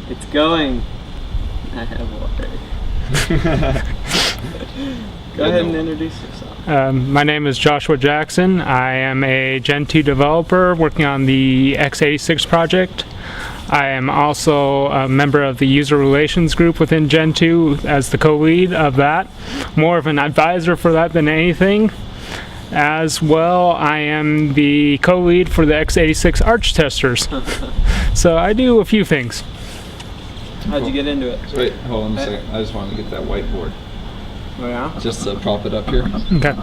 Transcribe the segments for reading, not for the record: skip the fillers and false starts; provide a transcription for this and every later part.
It's going. I have water. Go ahead and introduce yourself. My name is Joshua Jackson. I am a Gentoo developer working on the x86 project. I am also a member of the user relations group within Gentoo as the co-lead of that. More of an advisor for that than anything. As well, I am the co-lead for the x86 Arch testers. So I do a few things. How'd you get into it? Wait, hold on a second. I just wanted to get that whiteboard. Oh yeah? Just to prop it up here. Okay.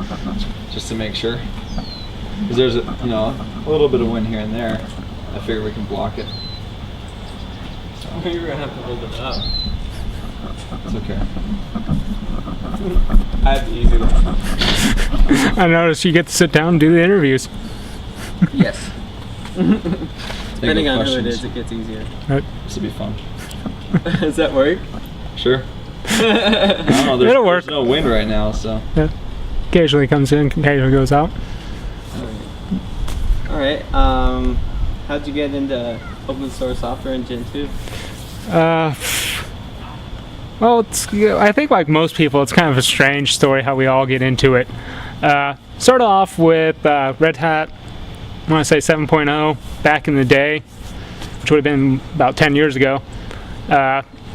Just to make sure. Because there's a little bit of wind here and there. I figure we can block it. So. You're gonna have to hold it up. It's okay. I have the easy one. I noticed you get to sit down and do the interviews. Yes. Depending on who it is, it gets easier. Right. This will be fun. Does that work? Sure. I don't know, It'll work. There's no wind right now, so. Yeah. Occasionally comes in, occasionally goes out. Alright, how'd you get into open source software in Gentoo? Well, I think like most people, it's kind of a strange story how we all get into it. Started off with Red Hat, I want to say 7.0 back in the day, which would have been about 10 years ago.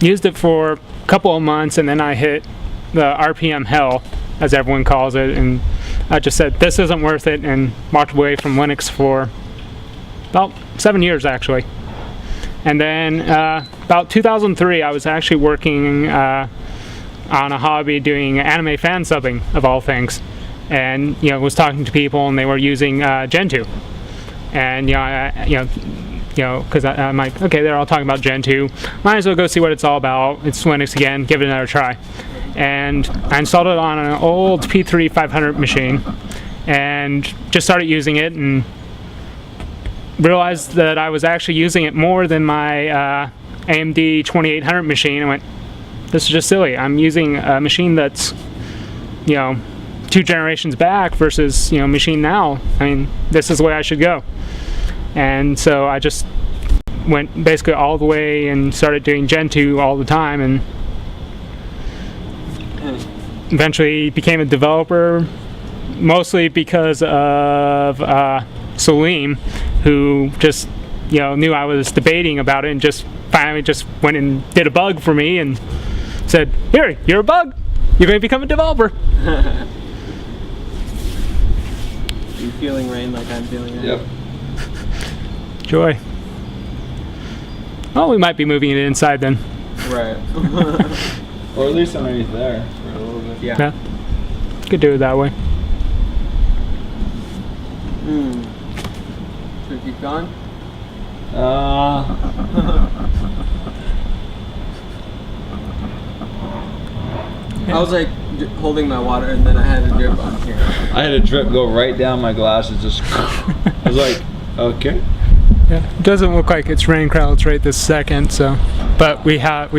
Used it for a couple of months, and then I hit the RPM hell, as everyone calls it, and I just said, this isn't worth it, and walked away from Linux for about 7 years, actually. And then about 2003, I was actually working on a hobby doing anime fan subbing, of all things. And, was talking to people, and they were using Gentoo. And, because I'm like, okay, they're all talking about Gentoo. Might as well go see what it's all about. It's Linux again, give it another try. And I installed it on an old P3 500 machine, and just started using it, and realized that I was actually using it more than my AMD 2800 machine. I went, this is just silly. I'm using a machine that's, 2 generations back versus, machine now. I mean, this is the way I should go. And so I just went basically all the way and started doing Gentoo all the time, and eventually became a developer, mostly because of Salim, who just knew I was debating about it, and just finally just went and did a bug for me and said, here, you're a bug, you're going to become a developer. Are you feeling rain like I'm feeling rain? Yep. Joy. Well, we might be moving it inside then. Right. Or at least underneath there for a little bit. Yeah. Could do it that way. Should we keep going? I was like holding my water, and then I had a drip on here. I had a drip go right down my glasses, just. I was like, okay. Yeah, it doesn't look like it's rain clouds right this second, so. But we've had,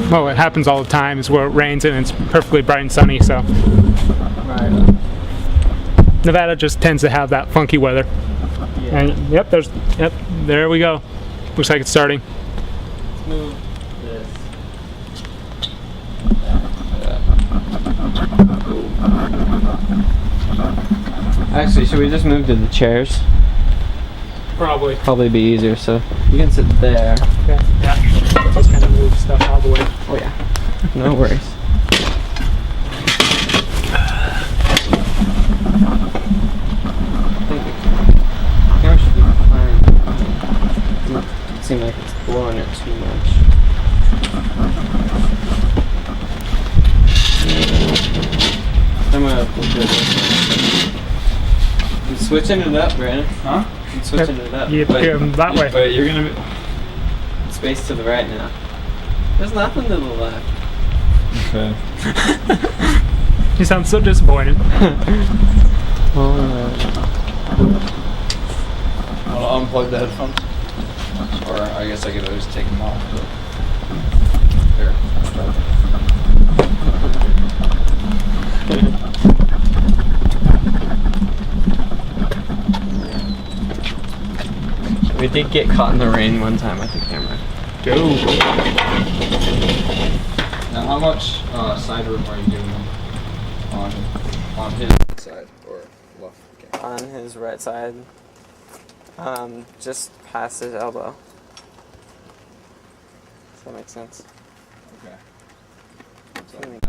well, it happens all the time, is where it rains and it's perfectly bright and sunny, so. Right. Nevada just tends to have that funky weather. Yeah. And yep, there we go. Looks like it's starting. Let's move this. Actually, should we just move to the chairs? Probably be easier, so you can sit there. Okay, yeah. Just kind of move stuff out of the way. Oh yeah. No worries. I think the camera should be fine. Doesn't seem like it's blowing it too much. I'm gonna do this. I'm switching it up, Brandon. Huh? I'm switching it up. You that way. Wait, you're gonna be. Space to the right now. There's nothing to the left. Okay. You sound so disappointed. I'll unplug the headphones. Or I guess I could always take them off. But... Here. We did get caught in the rain one time with the camera. go. Now, how much side room are you doing on his side or left? Okay. On his right side, just past his elbow. Does that make sense? Okay. So Something-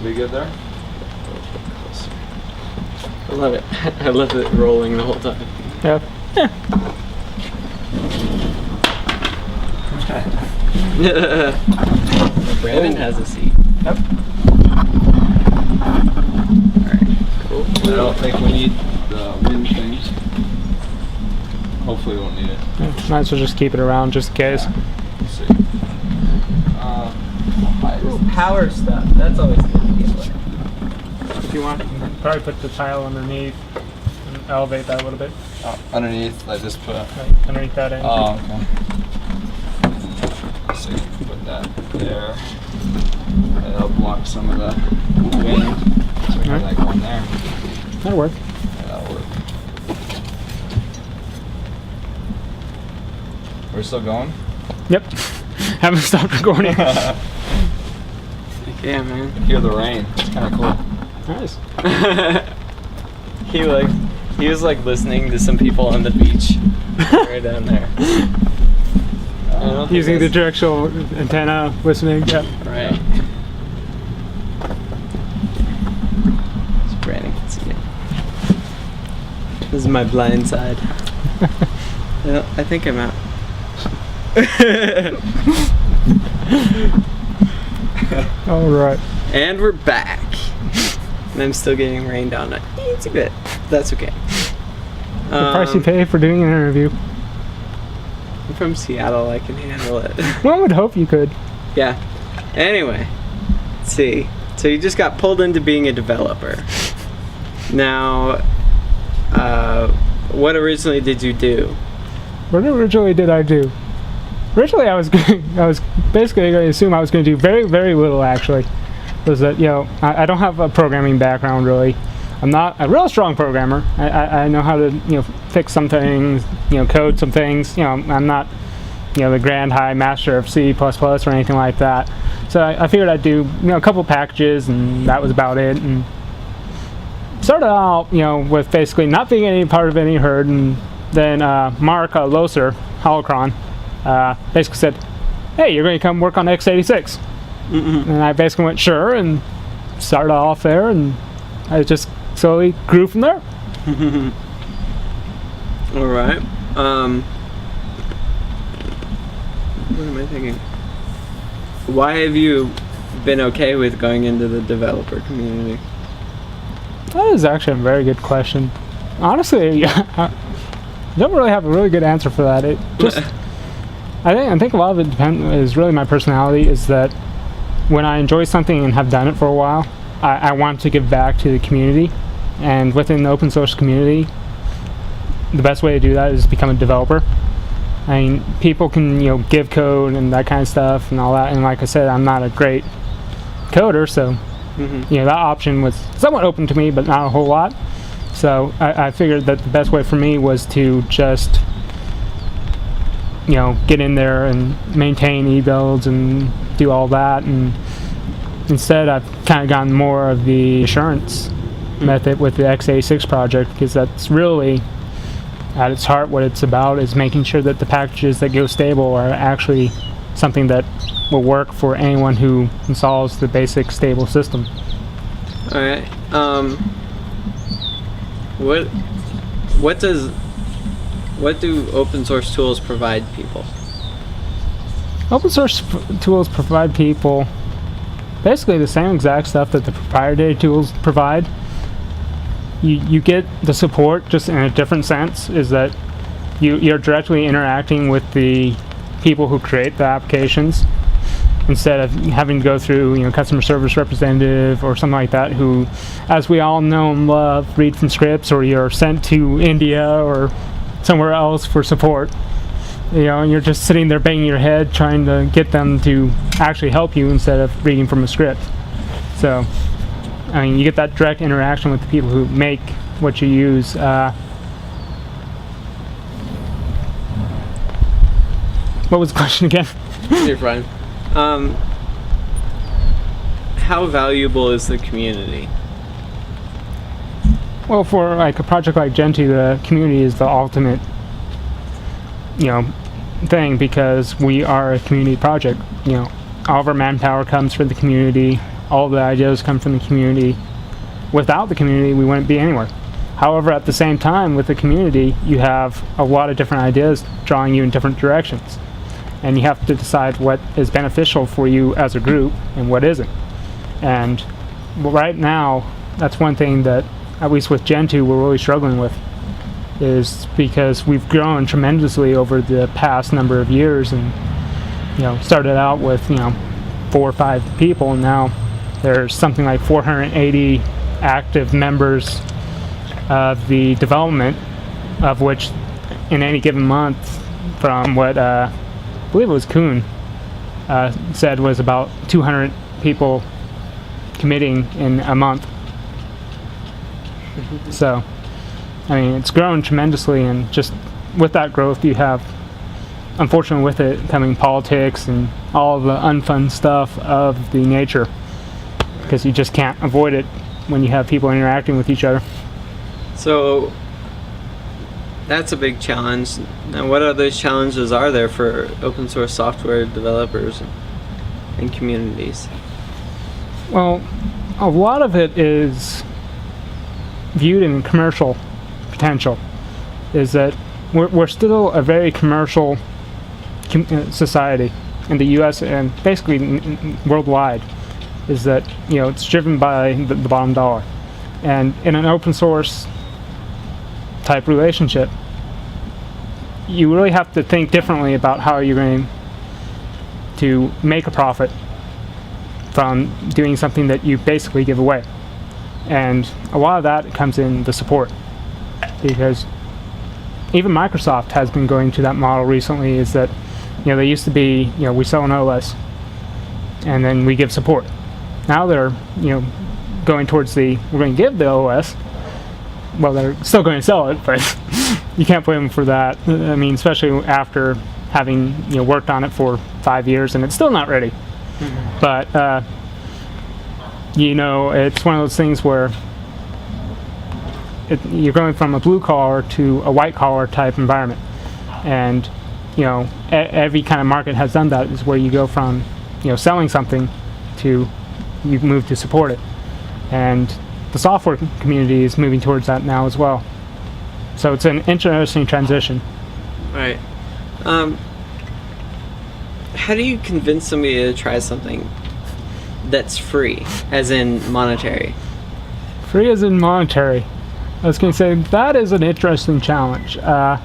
we good there? I love it. I love it rolling the whole time. Yep. Brandon has a seat. Yep. Alright, cool. I don't think we need the wind things. Hopefully we won't need it. Might as well just keep it around just in case. Let's see. Power stuff. That's always good to get away. If you want, you can probably put the tile underneath and elevate that a little bit. Underneath, I just put. Right, underneath that end. Oh, okay. So you can put that there. And that'll block some of the wind. So we have that going there. That'll work. Yeah, that'll work. We're still going? Yep. Haven't stopped recording. Yeah, man. Hear the rain. It's kind of cool. Nice. He was like listening to some people on the beach right down there. I don't think Using the that's- directional antenna, listening. Yep. Right. So Brandon can see it. This is my blind side. I think I'm out. All right. And we're back. And I'm still getting rained on. It's a bit. That's okay. The price you pay for doing an interview. I'm from Seattle. I can handle it. One would hope you could. Yeah. Anyway, let's see. So you just got pulled into being a developer. Now, what originally did you do? What originally did I do? Originally, I was basically going to assume I was going to do very, very little. Actually, was that I don't have a programming background really. I'm not a real strong programmer. I know how to fix some things, code some things. I'm not the grand high master of C++ or anything like that. So I figured I'd do a couple packages and that was about it. And started out with basically not being any part of any herd, and then Mark Loser Holocron basically said, "Hey, you're going to come work on x86." And I basically went sure and started off there, and I just slowly grew from there. All right. What am I thinking? Why have you been okay with going into the developer community? That is actually a very good question. Honestly, I don't really have a really good answer for that. It just, I think a lot of it is really my personality. Is that when I enjoy something and have done it for a while, I want to give back to the community, and within the open source community, the best way to do that is become a developer. I mean, people can give code and that kind of stuff and all that, and like I said, I'm not a great coder, so that option was somewhat open to me, but not a whole lot. So I figured that the best way for me was to just get in there and maintain e-builds and do all that, and instead I've kind of gotten more of the assurance method with the x86 project, because that's really at its heart what it's about, is making sure that the packages that go stable are actually something that will work for anyone who installs the basic stable system. All right. What do open source tools provide people? Open source tools provide people basically the same exact stuff that the proprietary tools provide. You get the support just in a different sense, is that you're directly interacting with the people who create the applications, instead of having to go through customer service representative or something like that, who, as we all know and love, read from scripts, or you're sent to India or somewhere else for support, and you're just sitting there banging your head trying to get them to actually help you instead of reading from a script. So I mean, you get that direct interaction with the people who make what you use. What was the question again? You're fine. How valuable is the community? Well, for like a project like Gentoo, the community is the ultimate, thing, because we are a community project. All of our manpower comes from the community. All of the ideas come from the community. Without the community, we wouldn't be anywhere. However, at the same time, with the community, you have a lot of different ideas drawing you in different directions. And you have to decide what is beneficial for you as a group and what isn't. And right now, that's one thing that, at least with Gentoo, we're really struggling with, is because we've grown tremendously over the past number of years, and started out with 4 or 5 people, and now there's something like 480 active members of the development, of which in any given month, from what I believe it was Kuhn said, was about 200 people committing in a month. So, I mean, it's grown tremendously, and just with that growth, you have, unfortunately, with it coming politics and all the unfun stuff of the nature, because you just can't avoid it when you have people interacting with each other. So that's a big challenge. Now, what other challenges are there for open source software developers and communities? Well, a lot of it is viewed in commercial potential. Is that we're still a very commercial society in the U.S. and basically worldwide. Is that it's driven by the bottom dollar, and in an open source type relationship, you really have to think differently about how you're going to make a profit from doing something that you basically give away. And a lot of that comes in the support, because even Microsoft has been going to that model recently. Is that they used to be we sell an OS and then we give support. Now they're going towards we're going to give the OS. Well, they're still going to sell it, but you can't blame them for that. I mean, especially after having worked on it for 5 years and it's still not ready. Mm-hmm. But it's one of those things where you're going from a blue collar to a white collar type environment, and every kind of market has done that. Is where you go from selling something to you move to support it, and the software community is moving towards that now as well. So it's an interesting transition. Right. How do you convince somebody to try something that's free, as in monetary? Free as in monetary. I was going to say, that is an interesting challenge. I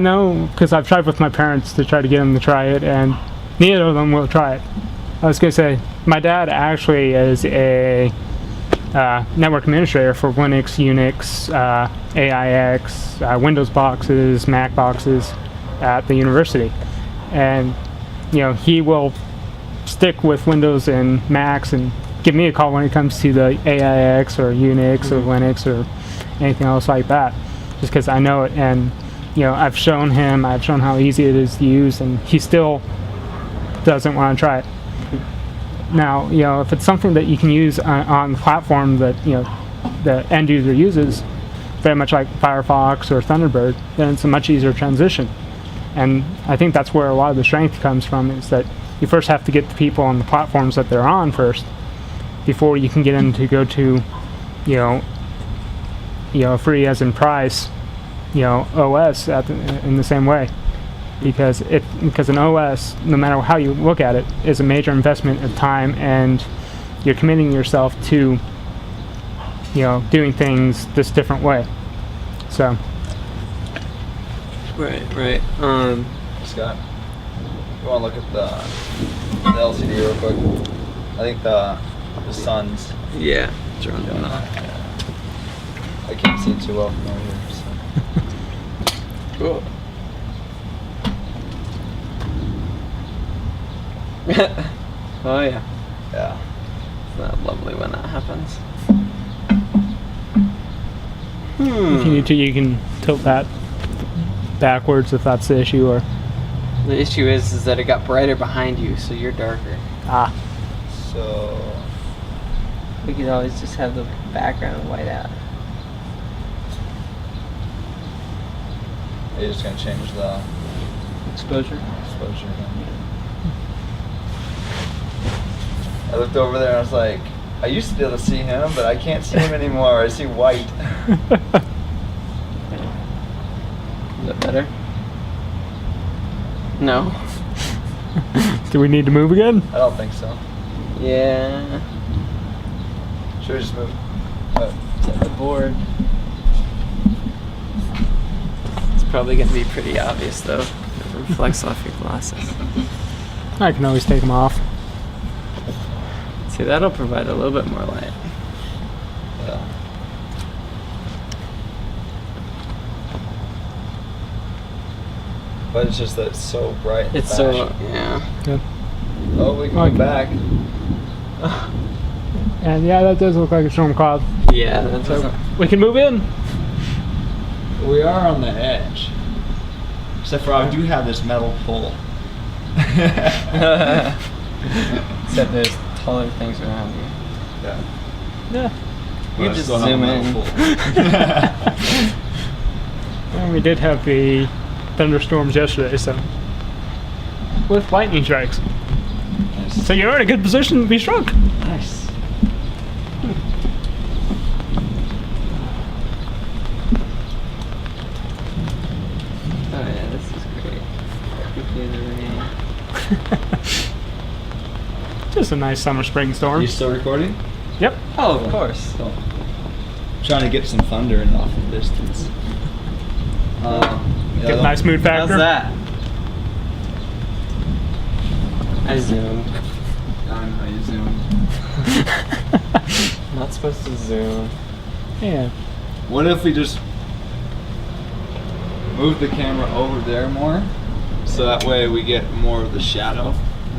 know, because I've tried with my parents to try to get them to try it, and neither of them will try it. I was going to say, my dad actually is a network administrator for Linux, Unix, AIX, Windows boxes, Mac boxes at the university. And, he will stick with Windows and Macs and give me a call when it comes to the AIX or Unix or Linux or anything else like that, just because I know it. And I've shown how easy it is to use, and he still doesn't want to try it. Now, if it's something that you can use on the platform that the end user uses, very much like Firefox or Thunderbird, then it's a much easier transition. And I think that's where a lot of the strength comes from, is that you first have to get the people on the platforms that they're on first, before you can get them to go to, free as in price, OS in the same way. Because an OS, no matter how you look at it, is a major investment of time, and you're committing yourself to, doing things this different way. So. Right. Scott, you want to look at the LCD real quick? I think the sun's. Yeah, it's around enough. I can't see it too well from over here. So. Cool. Oh yeah. Yeah. Isn't that lovely when that happens? If you need to, you can tilt that backwards if that's the issue, or The issue is that it got brighter behind you, so you're darker. Ah. So We could always just have the background white out. you're just gonna change the Exposure. exposure. I looked over there and I was like, I used to be able to see him, but I can't see him anymore. I see white. Is that better? No. Do we need to move again? I don't think so. Yeah. Should we just move? Set the board. It's probably gonna be pretty obvious though. It reflects off your glasses. I can always take them off. See, that'll provide a little bit more light. Yeah. But it's just that it's so bright. and It's so, flashing. yeah. Good. Oh, we can Okay. go back. And yeah, that does look like a storm cloud. Yeah, that doesn't. We can move in. We are on the edge. Except for I do have this metal pole. Except there's taller things around you. Yeah. Yeah. You But I just still have a zoom metal in. pole. And we did have the thunderstorms yesterday, so with lightning strikes. Nice. So you're in a good position to be struck. Nice. Oh yeah, this is great. Quickly in the rain. Just a nice summer spring storm. You still recording? Yep. Oh, of course. Cool. Trying to get some thunder in off the distance. Yeah, Get a nice mood How's factor. that? I zoomed. I know you zoomed. Not supposed to zoom. Yeah. What if we just move the camera over there more, so that way we get more of the shadow in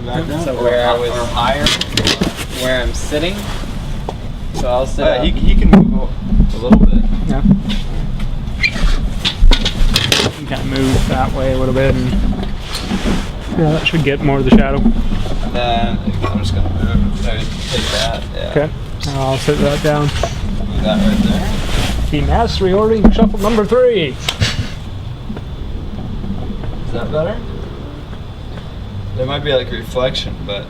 the background? So or, where I or was- higher? Where I'm sitting. So I'll sit Yeah, up. he can move a little bit. Yeah. You kind of move that way a little bit, and yeah, that should get more of the shadow. And then I'm just gonna move. There, take that. Yeah. Okay. I'll set that down. Move that right there. The mastery ordering shuffle number 3. Is that better? There might be like a reflection, but.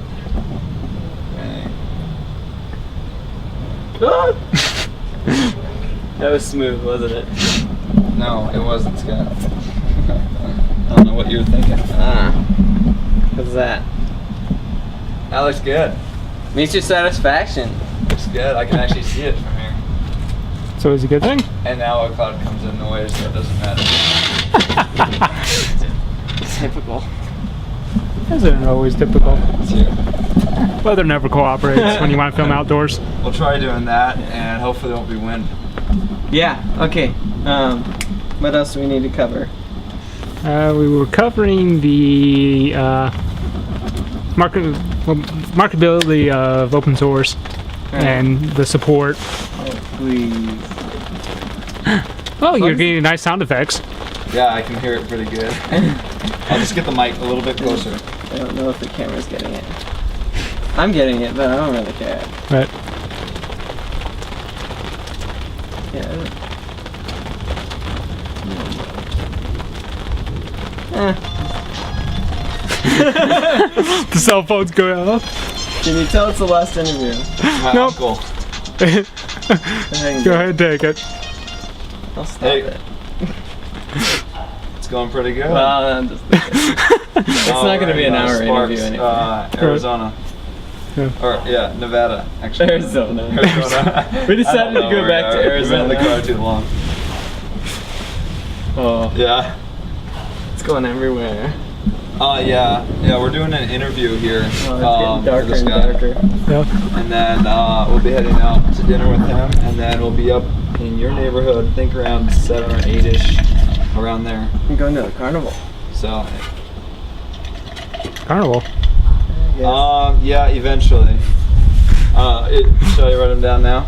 That was smooth, wasn't it? No, it wasn't, Scott. I don't know what you were thinking. What's that? That looks good. Meets your satisfaction. Looks good. I can actually see it from here. So it's a good thing. And now a cloud comes in the way, so it doesn't matter. Typical. Isn't it always typical? It's here. Weather never cooperates when you want to film outdoors. We'll try doing that, and hopefully there won't be wind. Yeah, okay. What else do we need to cover? We were covering the marketability of open source and the support. Oh, please. Oh, you're getting nice sound effects. Yeah, I can hear it pretty good. I'll just get the mic a little bit closer. I don't know if the camera's getting it. I'm getting it, but I don't really care. Right. Yeah. The cell phone's going off. Can you tell it's the last interview? My Nope. uncle. Go ahead and take it. I'll stop Hey. it. It's going pretty good. Well, I'm just it's not going to be an hour interview anyway. Arizona. Yeah. Or, yeah, Nevada, actually. Arizona. Arizona. We decided I don't know to go where back we to are. We've been in the Arizona. car too long. Oh, Yeah. it's going everywhere. Yeah, we're doing an interview here Oh, it's for getting this darker guy. and darker. Yeah. And then we'll be heading out to dinner with him, and then we'll be up in your neighborhood, I think around 7 or 8-ish, around there. I'm going to the carnival. So, Carnival. yeah, eventually. Shall I write them down now?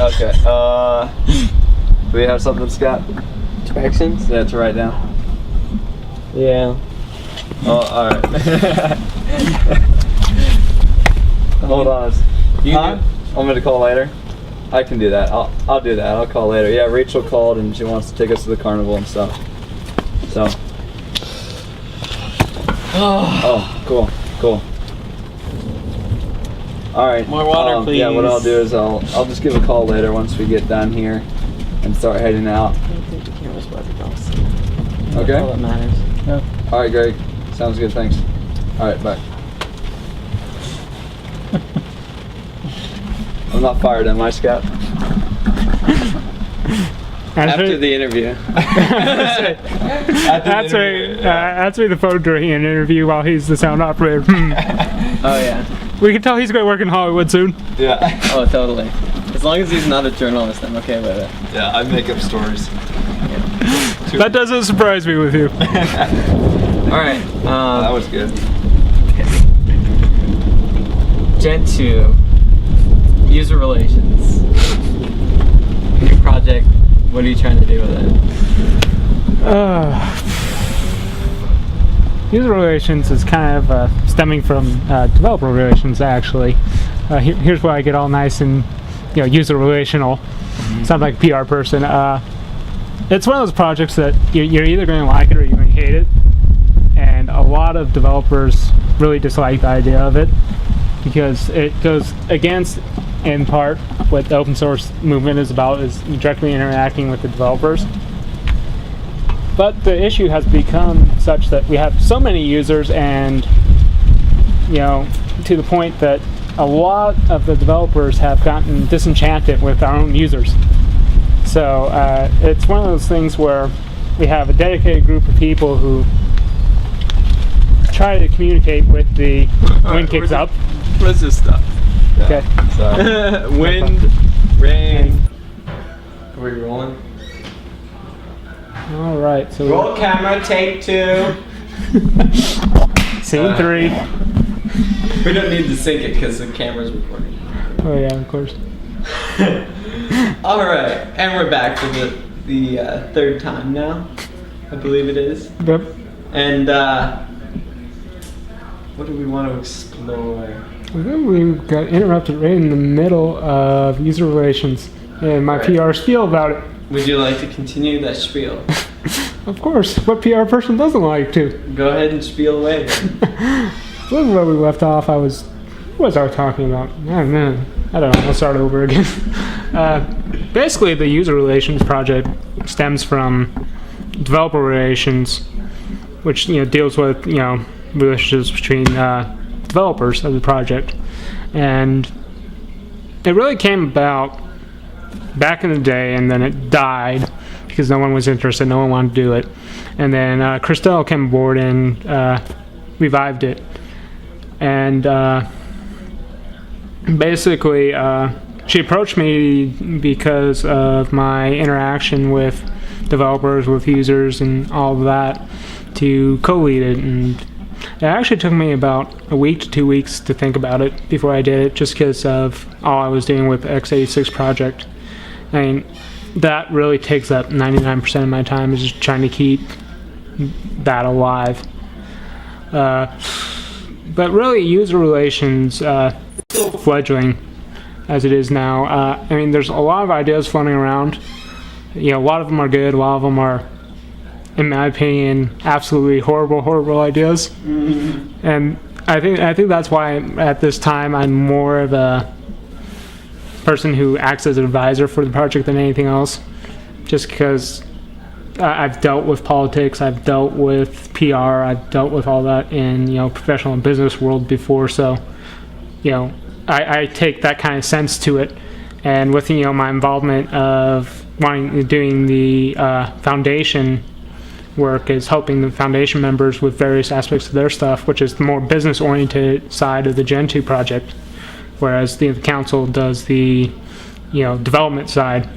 Okay. Do we have something, Scott? Directions? Yeah, to write down. Yeah. Oh, all right. Hold on. Huh? Want me to call later? I can do that. I'll do that. I'll call later. Yeah, Rachel called and she wants to take us to the carnival and stuff. So. Oh, cool. All right. More water, please. Yeah, what I'll do is I'll just give a call later once we get done here and start heading out. I don't think the camera's about to go. Okay. That's all that matters. Yep. All right, Greg. Sounds good. Thanks. All right, bye. I'm not fired, am I, Scott? After the interview. That's me the phone during an interview while he's the sound operator. Oh yeah. We can tell he's going to work in Hollywood soon. Yeah. Oh totally. As long as he's not a journalist, I'm okay with it. Yeah, I make up stories. That doesn't surprise me with you. All right. That was good. Gentoo. User relations. New project. What are you trying to do with it? User relations is kind of stemming from developer relations, actually. Here's where I get all nice and user relational. Sound like a PR person. It's one of those projects that you're either going to like it or you're going to hate it. And a lot of developers really dislike the idea of it because it goes against, in part, what the open source movement is about, is directly interacting with the developers. But the issue has become such that we have so many users and, to the point that a lot of the developers have gotten disenchanted with our own users. So it's one of those things where we have a dedicated group of people who try to communicate with the wind kicks up. What's this stuff? Yeah. Okay. So, Wind, rain. Are we rolling? All right. So Roll camera, take 2. scene 3. We don't need to sync it because the camera's recording. Oh yeah, of course. All right, and we're back for the third time now, I believe it is. Yep. And what do we want to explore? We got interrupted right in the middle of user relations and my Right. PR spiel about it. Would you like to continue that spiel? Of course, what PR person doesn't like to? Go ahead and spiel away. This is where we left off. What was I talking about? I don't know. I'll start over again. Basically, the user relations project stems from developer relations, which deals with relationships between developers of the project, and it really came about back in the day, and then it died because no one was interested, no one wanted to do it, and then Christelle came aboard and revived it, and basically she approached me because of my interaction with developers, with users, and all of that to co-lead it, and it actually took me about a week to 2 weeks to think about it before I did it, just because of all I was doing with the x86 project. I mean, that really takes up 99% of my time, is just trying to keep that alive. But really, user relations, still fledgling as it is now. I mean, there's a lot of ideas floating around. A lot of them are good, a lot of them are, in my opinion, absolutely horrible ideas. Mm-hmm. And I think that's why at this time I'm more of a person who acts as an advisor for the project than anything else, just because I've dealt with politics, I've dealt with PR, I've dealt with all that in professional and business world before, so I take that kind of sense to it. And with my involvement of doing the foundation work, is helping the foundation members with various aspects of their stuff, which is the more business oriented side of the Gentoo project, whereas the council does the development side.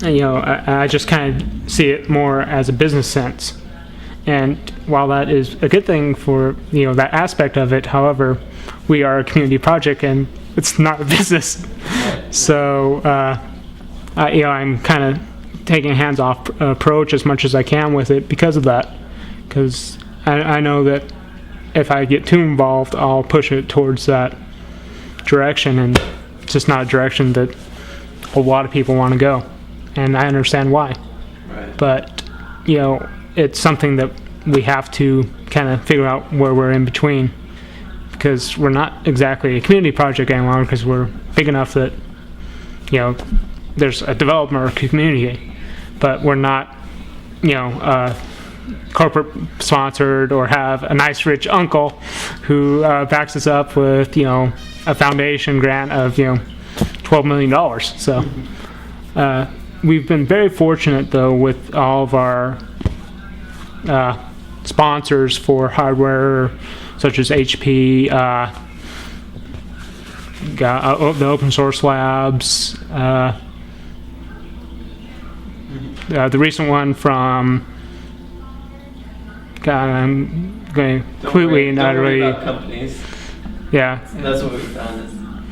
I just kind of see it more as a business sense, and while that is a good thing for that aspect of it, however, we are a community project and it's not a business. So I'm kind of taking a hands-off approach as much as I can with it because of that, because I know that if I get too involved, I'll push it towards that direction, and it's just not a direction that a lot of people want to go, and I understand why. Right. But it's something that we have to kind of figure out where we're in between, because we're not exactly a community project any longer, because we're big enough that there's a developer community, but we're not corporate sponsored or have a nice rich uncle who backs us up with a foundation grant of $12 million. So we've been very fortunate though with all of our sponsors for hardware such as HP, the open source labs, the recent one from God, I'm going completely and utterly. Don't worry about companies. Yeah. That's what we found.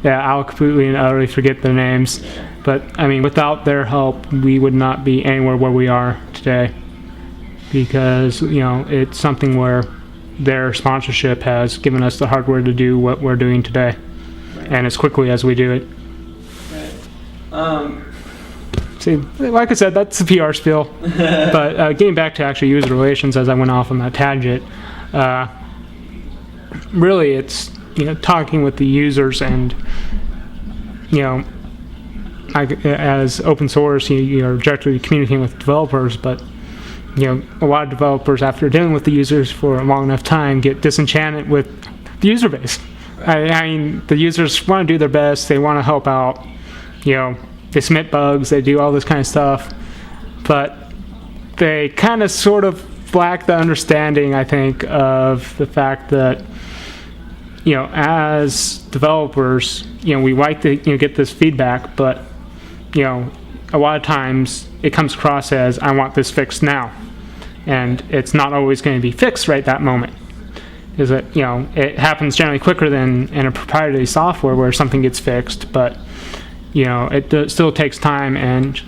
Yeah, I'll completely and utterly forget their names. Yeah. But I mean, without their help, we would not be anywhere where we are today. Because it's something where their sponsorship has given us the hardware to do what we're doing today, Right. and as quickly as we do it. Right. See, like I said, that's the PR spiel. But getting back to actually user relations, as I went off on that tangent, really it's talking with the users, and as open source, you're directly communicating with developers, but a lot of developers, after dealing with the users for a long enough time, get disenchanted with the user base. Right. I mean, the users want to do their best, they want to help out, they submit bugs, they do all this kind of stuff, but they kind of sort of lack the understanding, I think, of the fact that as developers, we like to get this feedback, but a lot of times it comes across as, I want this fixed now, and it's not always going to be fixed right that moment. Is that it happens generally quicker than in a proprietary software where something gets fixed, but it still takes time, and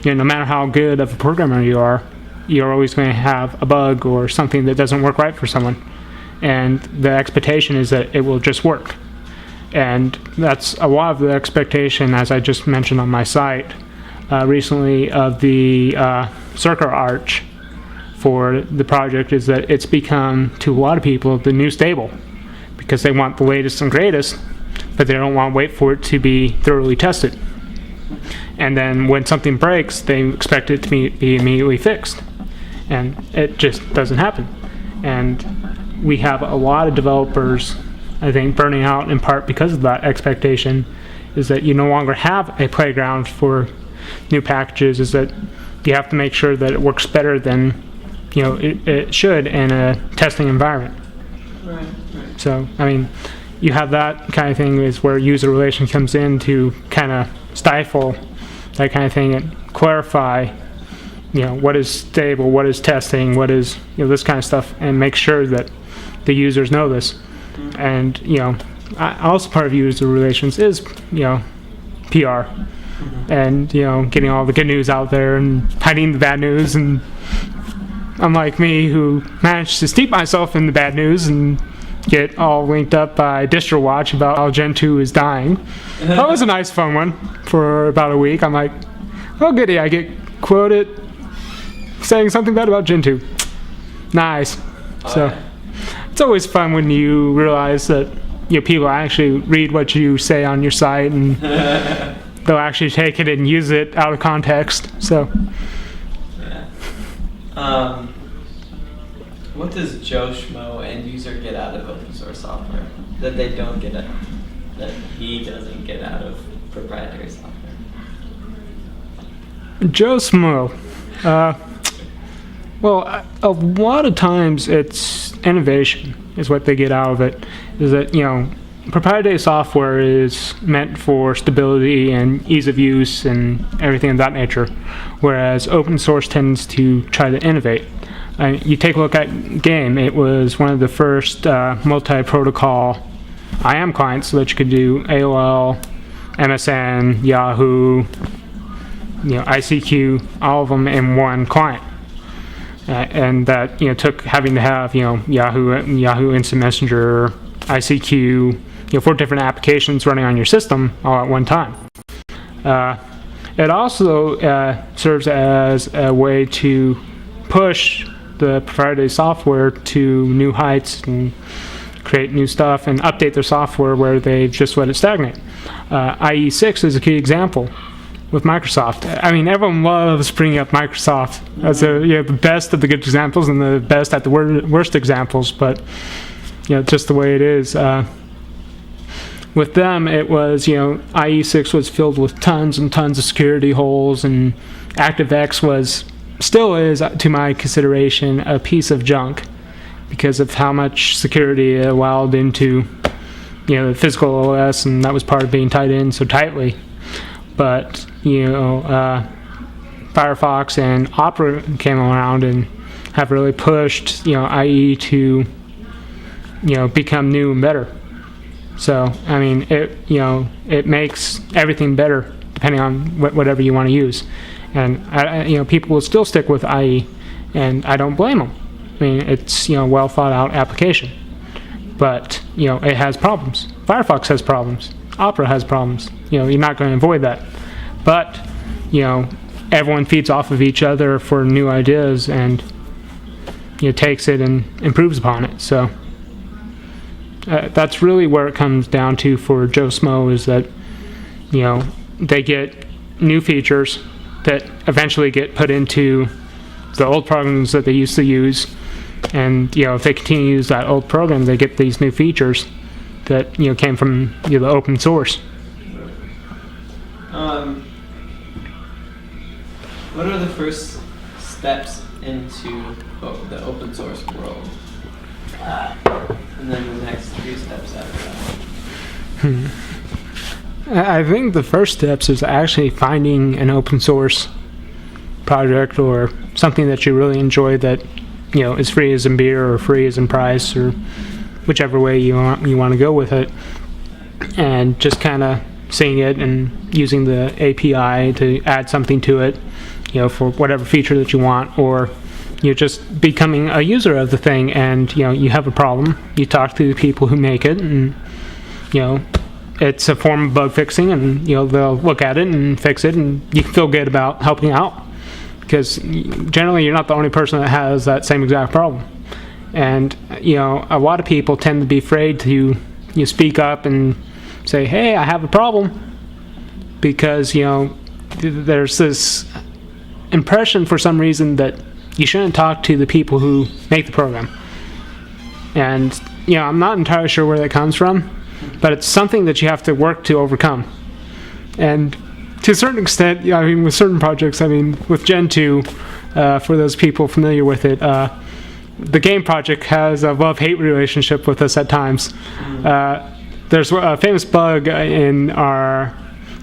no matter how good of a programmer you are, you're always going to have a bug or something that doesn't work right for someone, and the expectation is that it will just work. And that's a lot of the expectation, as I just mentioned on my site recently, of the Circular Arch for the project, is that it's become, to a lot of people, the new stable, because they want the latest and greatest, but they don't want to wait for it to be thoroughly tested. And then when something breaks, they expect it to be immediately fixed, and it just doesn't happen. And we have a lot of developers, I think, burning out in part because of that expectation, is that you no longer have a playground for new packages, is that you have to make sure that it works better than it should in a testing environment. Right. So, I mean, you have that kind of thing is where user relation comes in to kind of stifle that kind of thing and clarify, what is stable, what is testing, what is, this kind of stuff, and make sure that the users know this. Mm-hmm. And, also part of user relations is, PR. Mm-hmm. And, getting all the good news out there and hiding the bad news. And unlike me, who managed to steep myself in the bad news and get all linked up by DistroWatch about how Gentoo is dying. That was a nice fun one for about a week. I'm like, oh goody, I get quoted saying something bad about Gentoo. Nice. So it's always fun when you realize that people actually read what you say on your site, and they'll actually take it and use it out of context. So yeah. What does Joe Schmo end user get out of open source software that they don't get out, that he doesn't get out of proprietary software? Joe Schmo. Well, a lot of times it's innovation is what they get out of it. Is that, proprietary software is meant for stability and ease of use and everything of that nature, whereas open source tends to try to innovate. You take a look at Game. It was one of the first multi-protocol IM clients, so that you could do AOL, MSN, Yahoo, ICQ, all of them in one client. and that took having to have Yahoo Instant Messenger, ICQ, 4 different applications running on your system all at one time. It also serves as a way to push the proprietary software to new heights and create new stuff and update their software where they've just let it stagnate. IE6 is a key example with Microsoft. I mean, everyone loves bringing up Microsoft as the best of the good examples and the best at the worst examples, but just the way it is. With them, it was, IE6 was filled with tons and tons of security holes, and ActiveX still is, to my consideration, a piece of junk because of how much security it allowed into, the physical OS, and that was part of being tied in so tightly. But, Firefox and Opera came around and have really pushed, IE to, become new and better. So, I mean, it makes everything better depending on whatever you want to use. And, people will still stick with IE, and I don't blame them. I mean, it's, well thought out application. But, it has problems. Firefox has problems. Opera has problems. You're not going to avoid that. But, everyone feeds off of each other for new ideas and, takes it and improves upon it. So, that's really where it comes down to for Joe Smo, is that, they get new features that eventually get put into the old programs that they used to use. And, if they continue to use that old program, they get these new features that, came from the open source. What are the first steps into the open source world? And then the next 3 steps after that? I think the first steps is actually finding an open source project or something that you really enjoy that, is free as in beer or free as in price, or whichever way you want to go with it, and just kind of seeing it and using the API to add something to it, for whatever feature that you want, or just becoming a user of the thing, and you have a problem, you talk to the people who make it, and it's a form of bug fixing, and they'll look at it and fix it, and you can feel good about helping out, because generally you're not the only person that has that same exact problem. And a lot of people tend to be afraid to speak up and say, hey, I have a problem, because there's this impression for some reason that you shouldn't talk to the people who make the program. And I'm not entirely sure where that comes from, but it's something that you have to work to overcome. And to a certain extent, with certain projects, with Gentoo, for those people familiar with it, the game project has a love-hate relationship with us at times. There's a famous bug in our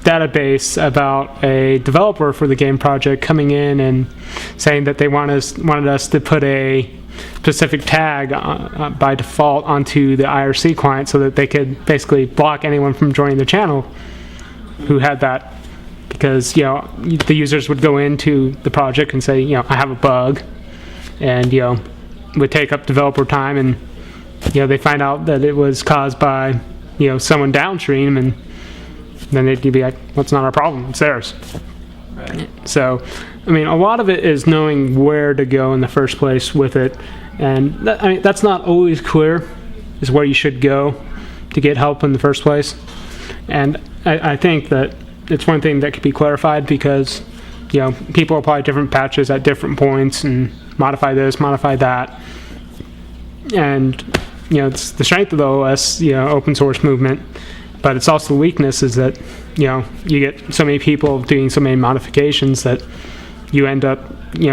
database about a developer for the game project coming in and saying that they wanted us to put a specific tag by default onto the IRC client so that they could basically block anyone from joining the channel who had that, because the users would go into the project and say, I have a bug, and would take up developer time, and they find out that it was caused by someone downstream, and then they'd be like, well, it's not our problem, it's theirs. Right. So a lot of it is knowing where to go in the first place with it, and that's not always clear, is where you should go to get help in the first place. And I think that it's one thing that could be clarified, because people apply different patches at different points and modify this, modify that, and it's the strength of the OS, open source movement, but it's also the weakness is that you get so many people doing so many modifications that you end up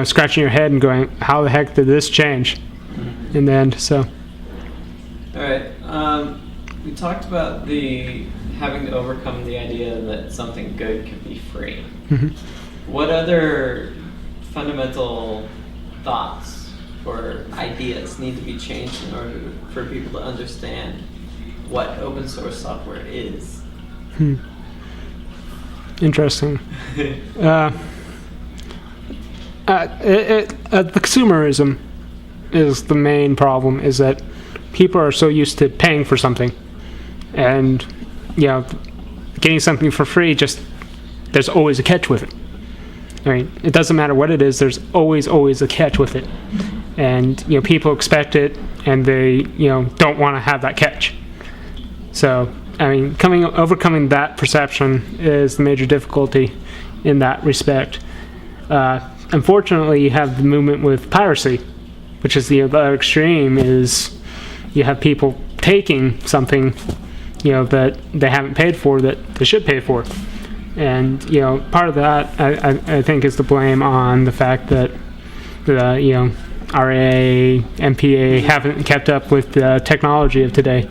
scratching your head and going, how the heck did this change in the end? So all right, we talked about having to overcome the idea that something good could be free. Mm-hmm. What other fundamental thoughts or ideas need to be changed in order for people to understand what open source software is? Interesting. The consumerism is the main problem. Is that people are so used to paying for something, and getting something for free. Just there's always a catch with it. I mean, it doesn't matter what it is. There's always a catch with it, and people expect it, and they don't want to have that catch. So I mean, overcoming that perception is the major difficulty in that respect. Unfortunately, you have the movement with piracy, which is the other extreme. Is you have people taking something that they haven't paid for that they should pay for. And part of that I think is the blame on the fact that the RA, MPA haven't kept up with the technology of today,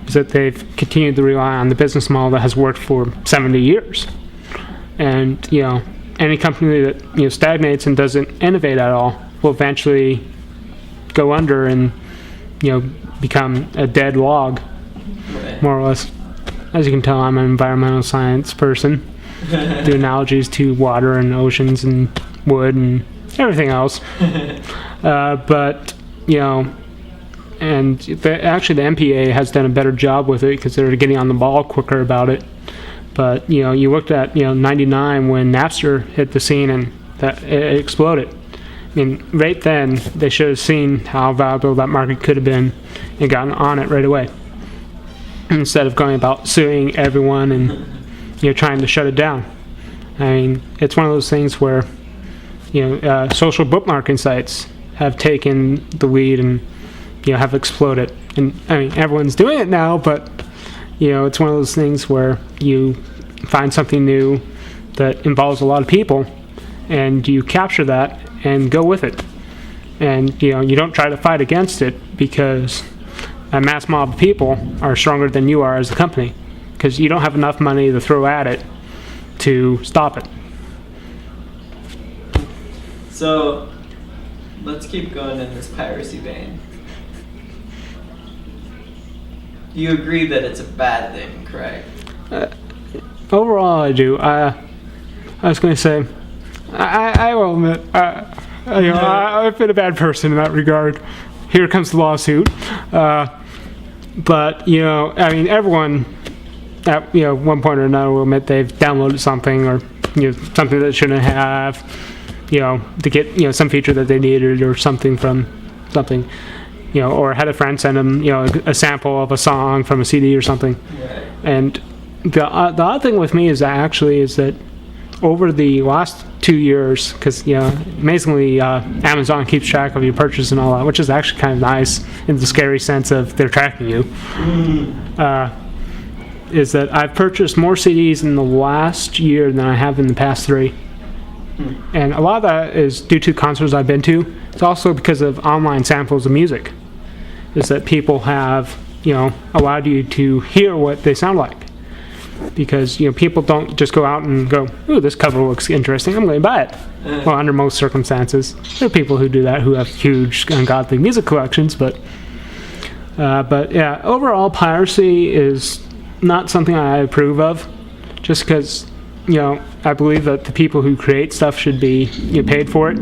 is that they've continued to rely on the business model that has worked for 70 years. And any company that stagnates and doesn't innovate at all will eventually go under and become a dead log, more or less. As you can tell, I'm an environmental science person. Do analogies to water and oceans and wood and everything else. But and actually the MPA has done a better job with it because they're getting on the ball quicker about it. But you looked at 99 when Napster hit the scene and that it exploded. I mean, right then they should have seen how valuable that market could have been and gotten on it right away, instead of going about suing everyone and trying to shut it down. I mean, it's one of those things where social bookmarking sites have taken the lead and have exploded. And I mean, everyone's doing it now, but it's one of those things where you find something new that involves a lot of people, and you capture that and go with it. And you don't try to fight against it, because a mass mob of people are stronger than you are as a company, because you don't have enough money to throw at it to stop it. So let's keep going in this piracy vein. You agree that it's a bad thing, correct? Overall, I do. I was going to say, I will admit, I've been a bad person in that regard. Here comes the lawsuit. But I mean, everyone at one point or another will admit they've downloaded something, or something that shouldn't have, to get some feature that they needed or something from something, or had a friend send them a sample of a song from a CD or something. Right. And the odd thing with me is that over the last 2 years, because amazingly Amazon keeps track of your purchase and all that, which is actually kind of nice in the scary sense of they're tracking you. Is that I've purchased more CDs in the last year than I have in the past 3. And a lot of that is due to concerts I've been to. It's also because of online samples of music. Is that people have allowed you to hear what they sound like. Because people don't just go out and go, ooh, this cover looks interesting, I'm going to buy it. Well, under most circumstances, there are people who do that who have huge, ungodly music collections. But yeah, overall, piracy is not something I approve of. Just because I believe that the people who create stuff should be paid for it.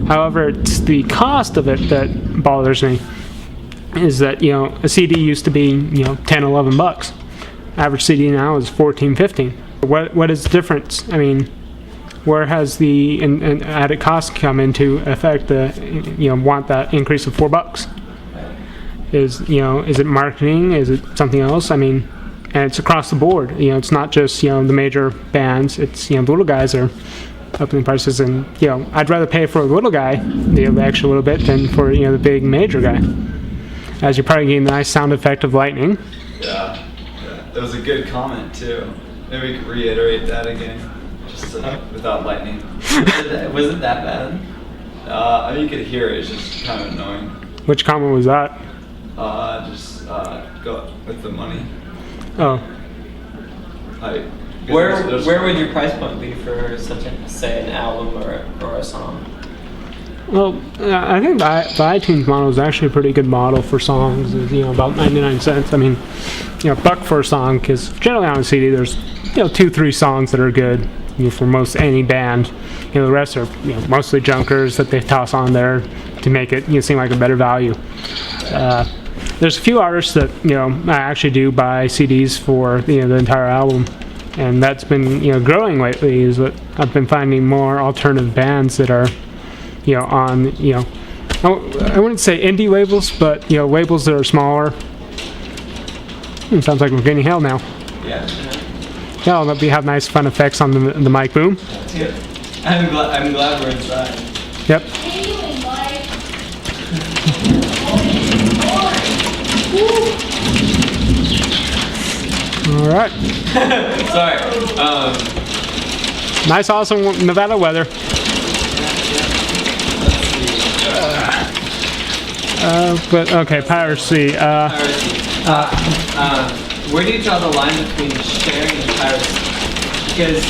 However, it's the cost of it that bothers me. Is that a CD used to be $10-11. Average CD now is $14-15. What is the difference? I mean, where has the added cost come into effect? Want that increase of $4? Is it marketing? Is it something else? I mean, and it's across the board. It's not just the major bands. It's the little guys are upping the prices, and I'd rather pay for the little guy the extra little bit than for the big major guy. As you're probably getting the nice sound effect of lightning. Yeah. That was a good comment too. Maybe we could reiterate that again, just without lightning. Was it that bad? I mean, you could hear it. It's just kind of annoying. Which comment was that? Just go with the money. Oh. Where would your price point be for such say an album or a song? Well, I think the iTunes model is actually a pretty good model for songs. It's, about 99 cents. I mean, $1 for a song, because generally on a CD there's 2-3 songs that are good. for most any band. The rest are mostly junkers that they toss on there to make it seem like a better value. There's a few artists that I actually do buy CDs for the entire album, and that's been growing lately. Is that I've been finding more alternative bands that are on I wouldn't say indie labels, but labels that are smaller. It sounds like we're getting hell now. Yeah. Yeah, we have nice fun effects on the mic boom. That's good. I'm glad we're inside. Yep. All right. Sorry. Nice, awesome Nevada weather. But okay, piracy. Where do you draw the line between sharing and piracy? Because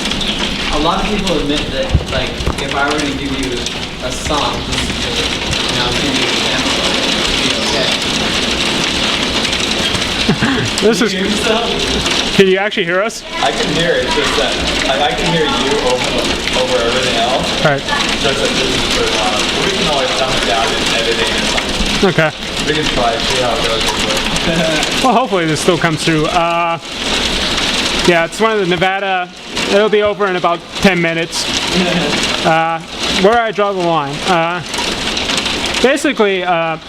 a lot of people admit that, like, if I were to give you a song, just to, I'll give you an example of it, it'd be okay. This is. Hear yourself? Can you actually hear us? I can hear it, just that I can hear you over everything else. All right. Just that this is for we can always dumb it down in editing or something. Okay. We can try see how it goes. Well, hopefully this still comes through. Yeah, it's one of the Nevada. It'll be over in about 10 minutes. Where I draw the line. Basically, I'm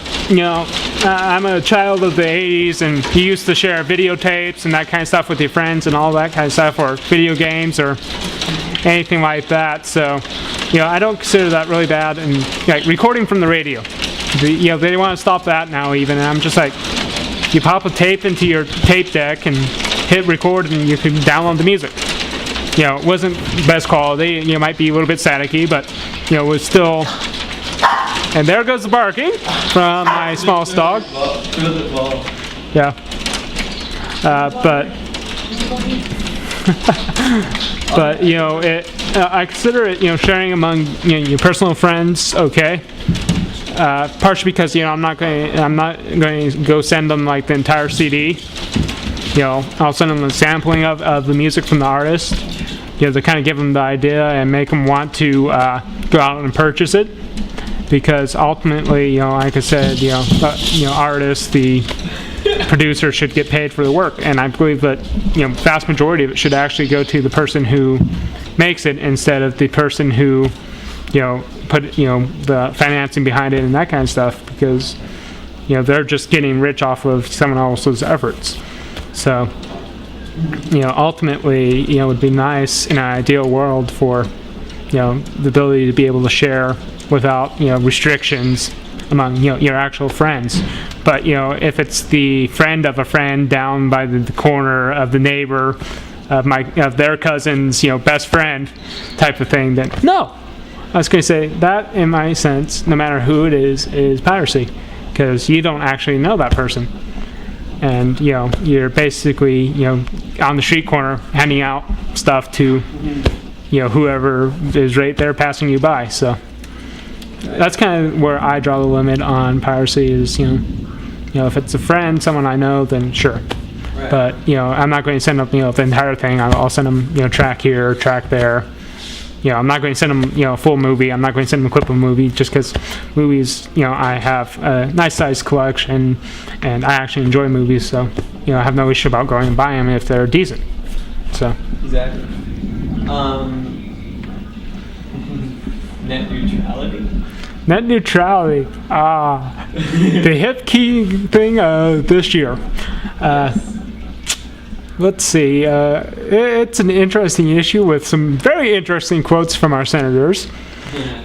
a child of the 80s, and you used to share videotapes and that kind of stuff with your friends and all that kind of stuff, or video games or anything like that. So, I don't consider that really bad. And like recording from the radio, they want to stop that now even. And I'm just like, you pop a tape into your tape deck and hit record, and you can download the music. It wasn't best quality. It might be a little bit staticky, but it was still. And there goes the barking from my smallest dog. Yeah. But I consider it sharing among your personal friends okay. Partially because I'm not going to go send them like the entire CD. I'll send them a sampling of the music from the artist. To kind of give them the idea and make them want to go out and purchase it. Because ultimately, like I said, artists, the producer should get paid for the work, and I believe that vast majority of it should actually go to the person who makes it instead of the person who put the financing behind it and that kind of stuff, because they're just getting rich off of someone else's efforts. So ultimately, it would be nice in an ideal world for the ability to be able to share without restrictions among your actual friends. But if it's the friend of a friend down by the corner of the neighbor of their cousin's best friend type of thing, then no. I was going to say that, in my sense, no matter who it is piracy, because you don't actually know that person, and you're basically on the street corner handing out stuff to whoever is right there passing you by. So that's kind of where I draw the limit on piracy. Is if it's a friend, someone I know, then sure. Right. But I'm not going to send them the entire thing. I'll send them track here, track there. I'm not going to send them a full movie. I'm not going to send them a clip of a movie just because movies. I have a nice sized collection, and I actually enjoy movies. So I have no issue about going and buying them if they're decent. So exactly. Net neutrality. Net neutrality. The hip key thing this year. Let's see. It's an interesting issue with some very interesting quotes from our senators.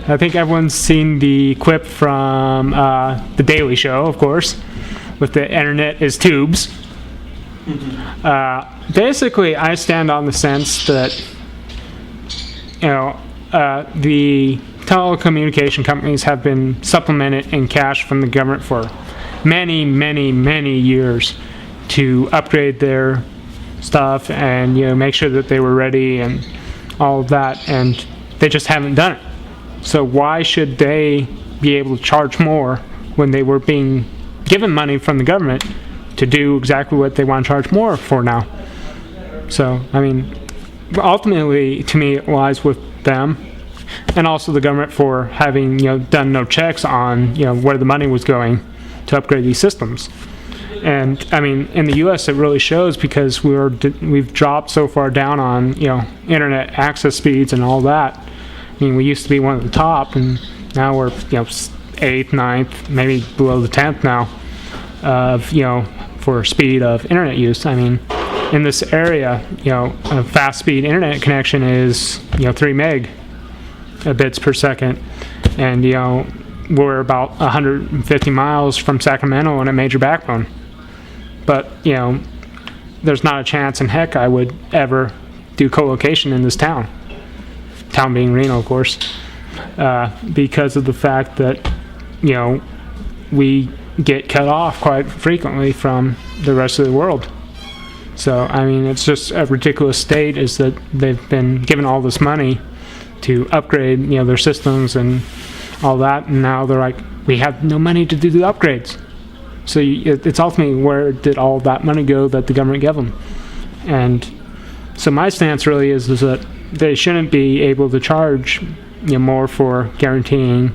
I think everyone's seen the clip from The Daily Show, of course, with the internet is tubes. Basically, I stand on the sense that the telecommunication companies have been supplemented in cash from the government for many, many, many years to upgrade their stuff and make sure that they were ready and all of that, and they just haven't done it. So why should they be able to charge more when they were being given money from the government to do exactly what they want to charge more for now? So I mean, ultimately, to me, it lies with them, and also the government for having done no checks on where the money was going to upgrade these systems. And I mean, in the U.S., it really shows because we've dropped so far down on internet access speeds and all that. I mean, we used to be one of the top, and now we're 8th, 9th, maybe below the 10th now of for speed of internet use. I mean, in this area, a fast speed internet connection is 3 megabits per second, and we're about 150 miles from Sacramento on a major backbone. But there's not a chance in heck I would ever do co-location in this town being Reno, of course, because of the fact that we get cut off quite frequently from the rest of the world. So I mean, it's just a ridiculous state is that they've been given all this money to upgrade their systems and all that, and now they're like, we have no money to do the upgrades. So it's ultimately, where did all that money go that the government gave them? And so my stance really is that they shouldn't be able to charge more for guaranteeing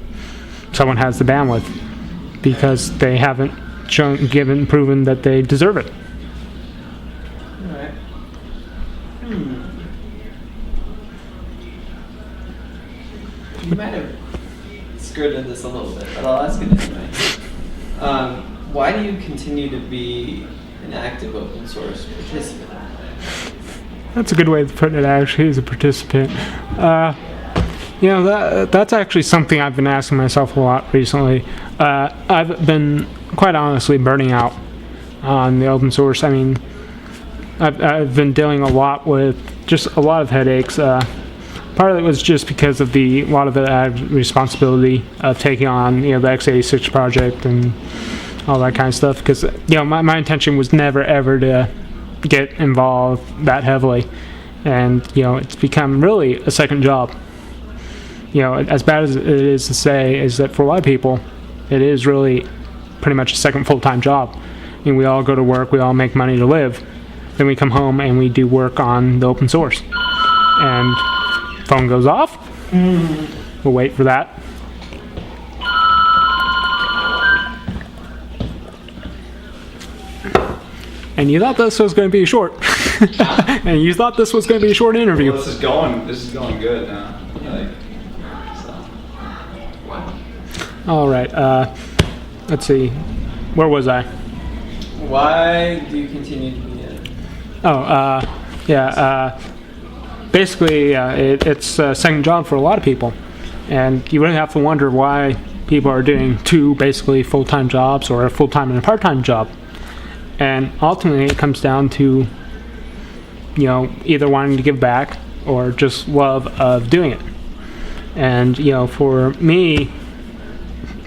someone has the bandwidth, because they haven't proven that they deserve it. All right. You might have skirted this a little bit, but I'll ask it anyway. Why do you continue to be an active open source participant? That's a good way to put it, actually, as a participant. That's actually something I've been asking myself a lot recently. I've been, quite honestly, burning out on the open source. I mean, I've been dealing a lot with just a lot of headaches. Part of it was just because of a lot of the responsibility of taking on, the x86 project and all that kind of stuff. Because, my intention was never, ever to get involved that heavily. And, it's become really a second job. As bad as it is to say, is that for a lot of people, it is really pretty much a second full-time job. I mean, we all go to work, we all make money to live. Then we come home and we do work on the open source. And phone goes off. We'll wait for that. And you thought this was going to be short. And you thought this was going to be a short interview. Well, this is going good now. All right. Let's see. Where was I? Why do you continue to be in it? Basically, it's a second job for a lot of people. And you really have to wonder why people are doing two basically full-time jobs, or a full-time and a part-time job. And ultimately, it comes down to, either wanting to give back or just love of doing it. And, for me,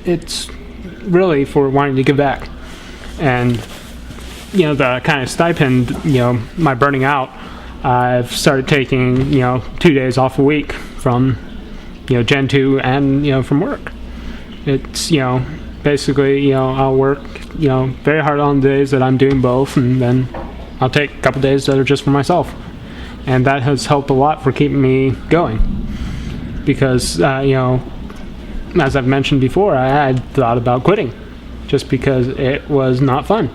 it's really for wanting to give back. And, the kind of stipend, my burning out, I've started taking, 2 days off a week from, Gentoo and, from work. It's, basically, I'll work, very hard on the days that I'm doing both, and then I'll take a couple days that are just for myself. And that has helped a lot for keeping me going. Because, as I've mentioned before, I had thought about quitting just because it was not fun.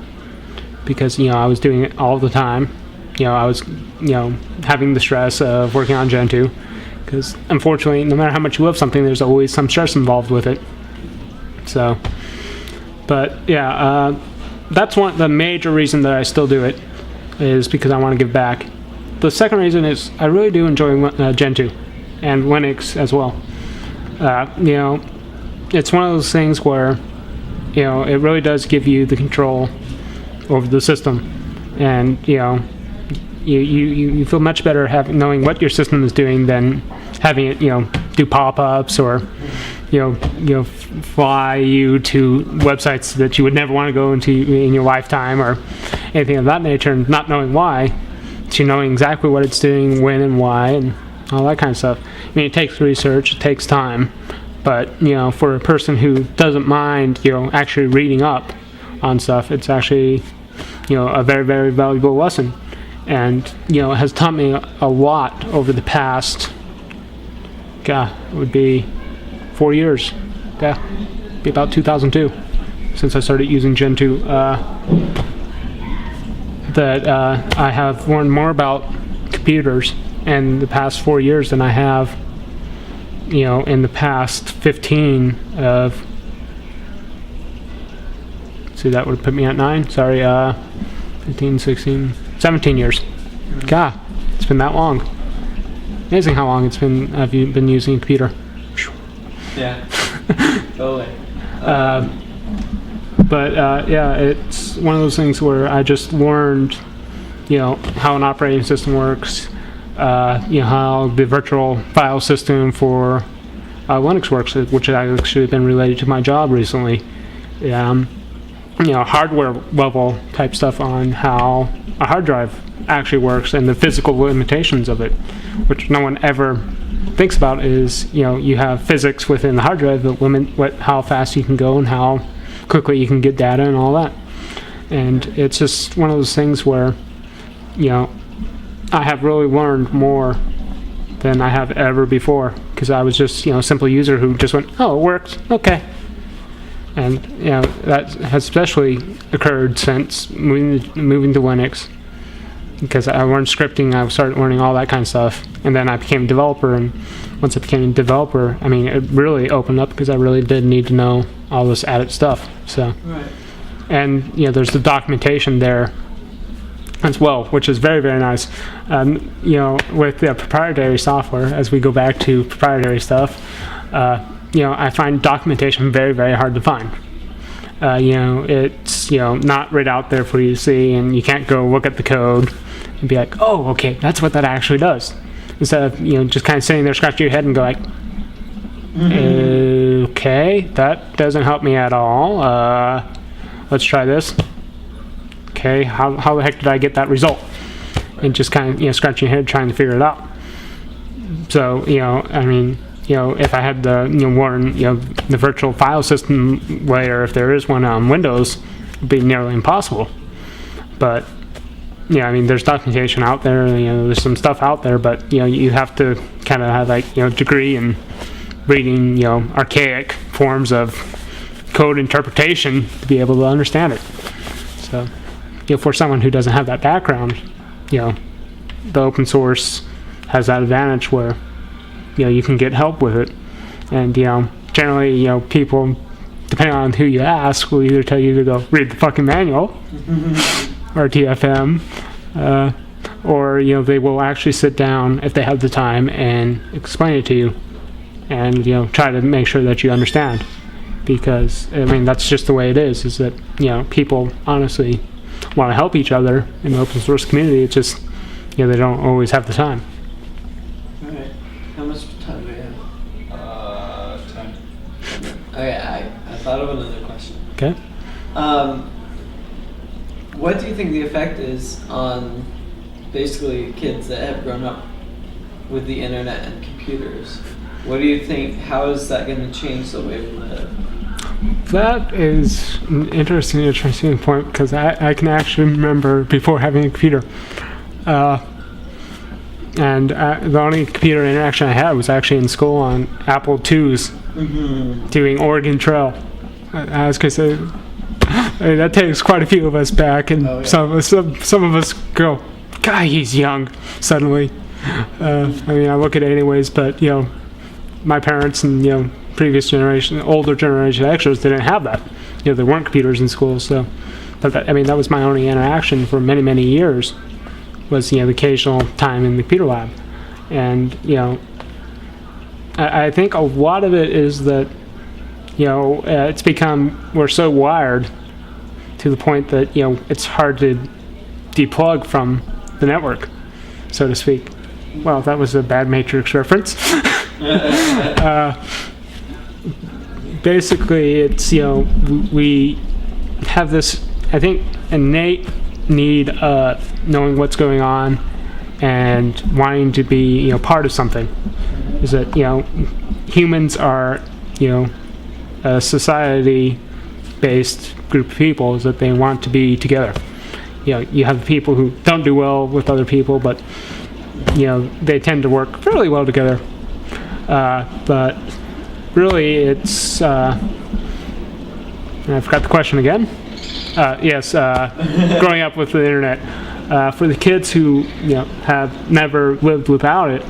Because, I was doing it all the time. I was, having the stress of working on Gentoo. Because, unfortunately, no matter how much you love something, there's always some stress involved with it. So, but yeah, that's the major reason that I still do it, is because I want to give back. The second reason is I really do enjoy Gentoo and Linux as well. It's one of those things where, it really does give you the control over the system, and you feel much better knowing what your system is doing than having it do pop-ups or fly you to websites that you would never want to go into in your lifetime or anything of that nature, and not knowing why, to knowing exactly what it's doing, when and why, and all that kind of stuff. I mean, it takes research, it takes time, but for a person who doesn't mind actually reading up on stuff, it's actually a very, very valuable lesson. and it has taught me a lot over the past. God, it would be 4 years. Yeah, be about 2002 since I started using Gentoo. That I have learned more about computers in the past 4 years than I have, in the past 15 of. See, that would put me at 9. Sorry, 15, 16, 17 years. God, it's been that long. Amazing how long it's been. I've been using a computer. Yeah. Totally. But yeah, it's one of those things where I just learned, how an operating system works, how the virtual file system for Linux works, which has actually been related to my job recently. Hardware level type stuff on how a hard drive actually works and the physical limitations of it, which no one ever thinks about. Is you have physics within the hard drive that limit how fast you can go and how quickly you can get data and all that. And it's just one of those things where I have really learned more than I have ever before, because I was just a simple user who just went, oh, it works, okay. And that has especially occurred since moving to Linux, because I learned scripting. I started learning all that kind of stuff, and then I became a developer. And once I became a developer, it really opened up, because I really did need to know all this added stuff. So, Right. And there's the documentation there as well, which is very, very nice. With the proprietary software, as we go back to proprietary stuff. I find documentation very, very hard to find. It's not right out there for you to see, and you can't go look at the code and be like, oh, okay, that's what that actually does. Instead of just kind of sitting there scratching your head and go like, okay, that doesn't help me at all. Let's try this. Okay, how the heck did I get that result? And just kind of scratching your head trying to figure it out. So if I had the learn the virtual file system layer, if there is one on Windows, it'd be nearly impossible. But there's documentation out there. There's some stuff out there, but you have to kind of have degree in reading archaic forms of code interpretation to be able to understand it. So for someone who doesn't have that background, the open source has that advantage where you can get help with it. And generally people, depending on who you ask, will either tell you to go read the fucking manual or TFM, or they will actually sit down if they have the time and explain it to you, and try to make sure that you understand, because that's just the way it is that people honestly want to help each other in the open source community. It's just they don't always have the time. Alright. How much time do we have? 10. Okay, I thought of another question. Okay. What do you think the effect is on basically kids that have grown up with the internet and computers? What do you think? How is that going to change the way we live? That is an interesting point, because I can actually remember before having a computer. And the only computer interaction I had was actually in school on Apple IIs, doing Oregon Trail. I was going to say, that takes quite a few of us back, and some of us go, God, he's young, suddenly. I look at it anyways, but, my parents and, previous generation, older generation extras didn't have that. There weren't computers in school, so, but that was my only interaction for many, many years, was, the occasional time in the computer lab. And, I think a lot of it is that, it's become, we're so wired to the point that, it's hard to deplug from the network, so to speak. Well, that was a bad Matrix reference. Basically, it's, we have this, I think, innate need of knowing what's going on and wanting to be, part of something. Is that, humans are, a society-based group of people, is that they want to be together. you have people who don't do well with other people, but they tend to work fairly well together. But really, it's I forgot the question again. Yes, growing up with the internet. For the kids who have never lived without it,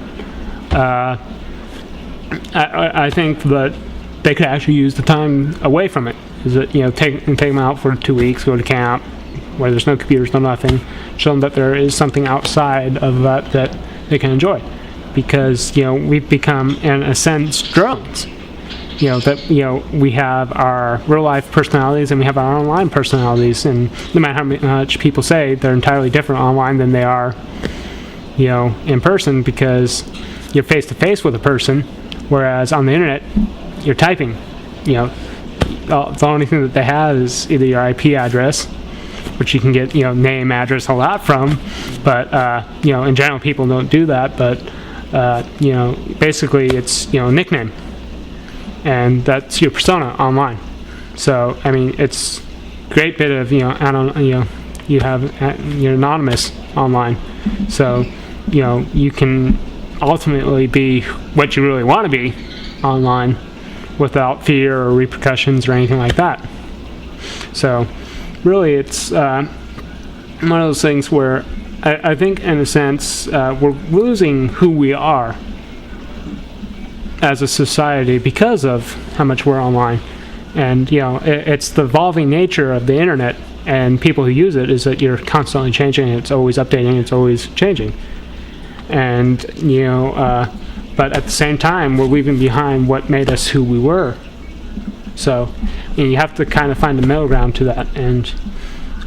I think that they could actually use the time away from it. Is that take them out for 2 weeks, go to camp where there's no computers, no nothing, show them that there is something outside of that they can enjoy, because we've become in a sense drones. That we have our real life personalities and we have our online personalities, and no matter how much people say they're entirely different online than they are in person, because you're face to face with a person, whereas on the internet you're typing. The only thing that they have is either your IP address, which you can get name, address, all that from, but in general people don't do that, but basically it's a nickname, and that's your persona online. So I mean, it's a great bit of you have you're anonymous online, so you can ultimately be what you really want to be online without fear or repercussions or anything like that. So really, it's one of those things where I think in a sense we're losing who we are as a society because of how much we're online. And it's the evolving nature of the internet and people who use it, is that you're constantly changing, it's always updating, it's always changing. And but at the same time we're leaving behind what made us who we were. So you have to kind of find the middle ground to that, and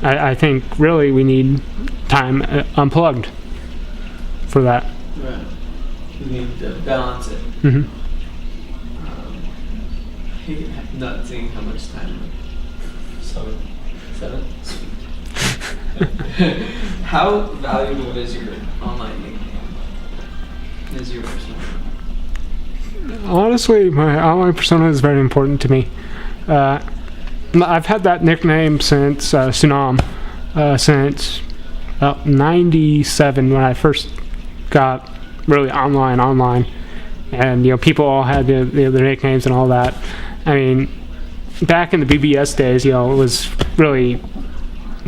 I think really we need time unplugged for that. Right. You need to balance it. Mm-hmm. Not seeing how much time. 7. How valuable is your online nickname? Is your persona? Honestly, my online persona is very important to me. I've had that nickname since Tsunam, since about 97, when I first got really online, and people all had their nicknames and all that. I mean, back in the BBS days, it was really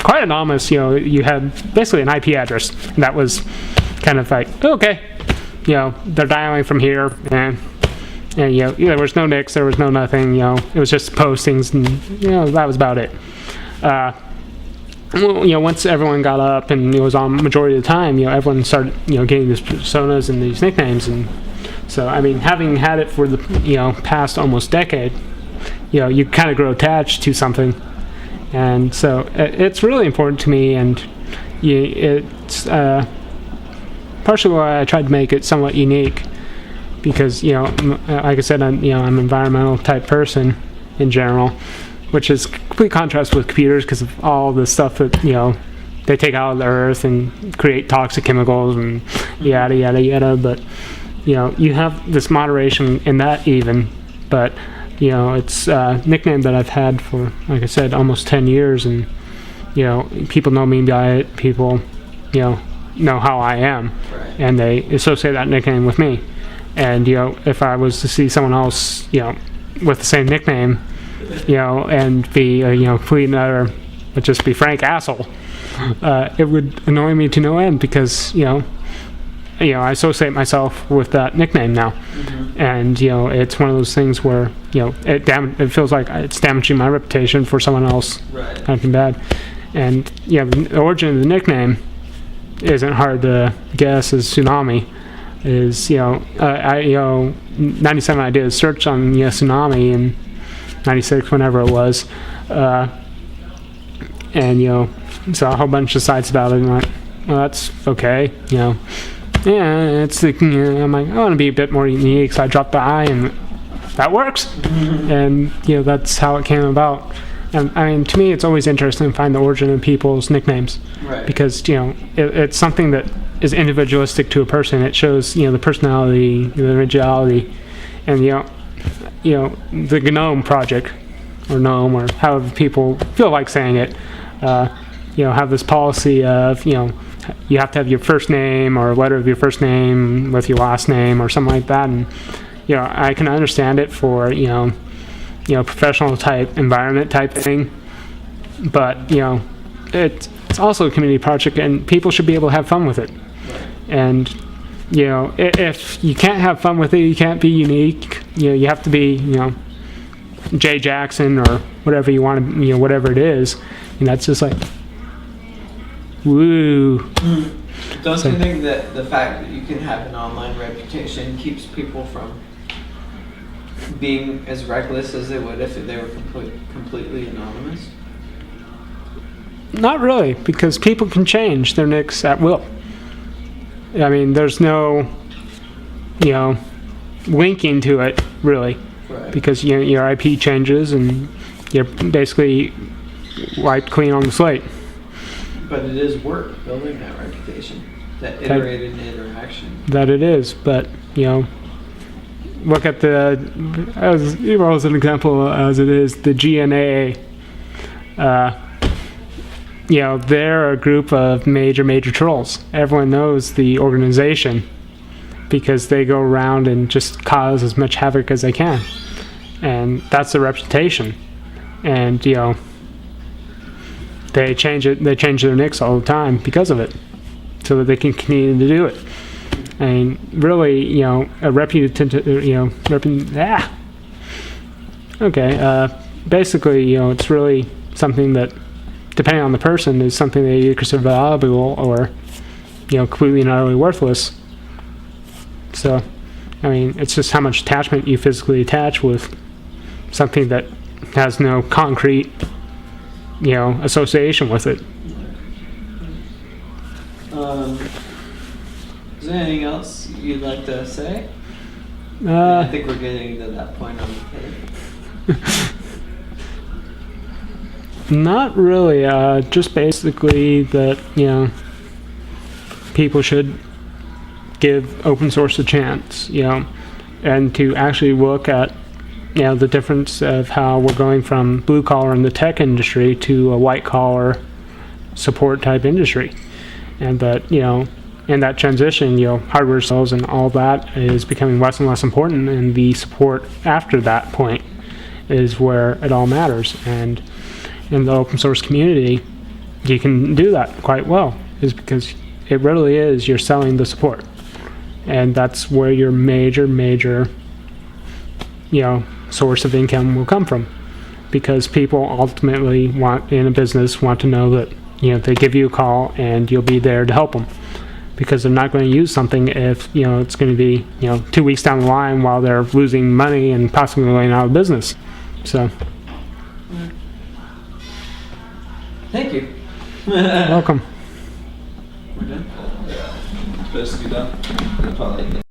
quite anonymous. You had basically an IP address, and that was kind of like, okay, they're dialing from here, and there was no nicks, there was no nothing. It was just postings, and that was about it. Once everyone got up and it was on majority of the time, everyone started getting these personas and these nicknames. And so I mean, having had it for the past almost decade, you kind of grow attached to something, and so it's really important to me. And it's partially why I tried to make it somewhat unique, because like I said, I'm an environmental type person in general, which is complete contrast with computers because of all the stuff that they take out of the earth and create toxic chemicals and yada yada yada. But you have this moderation in that even, but it's a nickname that I've had for, like I said, almost 10 years, and people know me by it. People know how I am, Right. and they associate that nickname with me. And if I was to see someone else with the same nickname, and be complete another, let's just be frank, asshole, it would annoy me to no end, because I associate myself with that nickname now. Mm-hmm. And it's one of those things where it feels like it's damaging my reputation for someone else. Right. Something bad. And the origin of the nickname isn't hard to guess. Is Tsunami. Is 97 I did a search on Tsunami, in 96, whenever it was, and saw a whole bunch of sites about it, and I'm like, well, that's okay, yeah, it's I'm like, I want to be a bit more unique, so I dropped the I, and that works. Mm-hmm. And that's how it came about. And I mean, to me, it's always interesting to find the origin of people's nicknames, Right. because it's something that is individualistic to a person. It shows the personality, the originality, and the GNOME project, or GNOME, or however people feel like saying it. have this policy of, you have to have your first name or a letter of your first name with your last name or something like that. And, I can understand it for, professional type environment type thing. But, it's also a community project and people should be able to have fun with it. And, if you can't have fun with it, you can't be unique. You have to be, Jay Jackson or whatever you want to, whatever it is. And that's just like, woo. Don't you think that the fact that you can have an online reputation keeps people from being as reckless as they would if they were completely anonymous? Not really, because people can change their nicks at will. I mean, there's no, linking to it, really. Right. Because your IP changes and you're basically wiped clean on the slate. But it is work building that reputation, that iterated interaction. That it is, but look at as an example as it is the GNA. They're a group of major trolls. Everyone knows the organization because they go around and just cause as much havoc as they can. And that's their reputation. And, they change their nicks all the time because of it, so that they can continue to do it. And really, a basically, it's really something that, depending on the person, is something they either consider valuable or, completely and utterly worthless. So, I mean, it's just how much attachment you physically attach with something that has no concrete, association with it. Is there anything else you'd like to say? I think we're getting to that point on the page. Not really. Just basically that, people should give open source a chance, and to actually look at, the difference of how we're going from blue collar in the tech industry to a white collar support type industry. And that, in that transition, hardware sales and all that is becoming less and less important, and the support after that point is where it all matters. And in the open source community, you can do that quite well, is because it really is, you're selling the support. And that's where your major, source of income will come from. Because people ultimately in a business want to know that, they give you a call and you'll be there to help them. Because they're not going to use something if, it's going to be, 2 weeks down the line while they're losing money and possibly going out of business. So. Thank you. Welcome. We're done. It's basically done.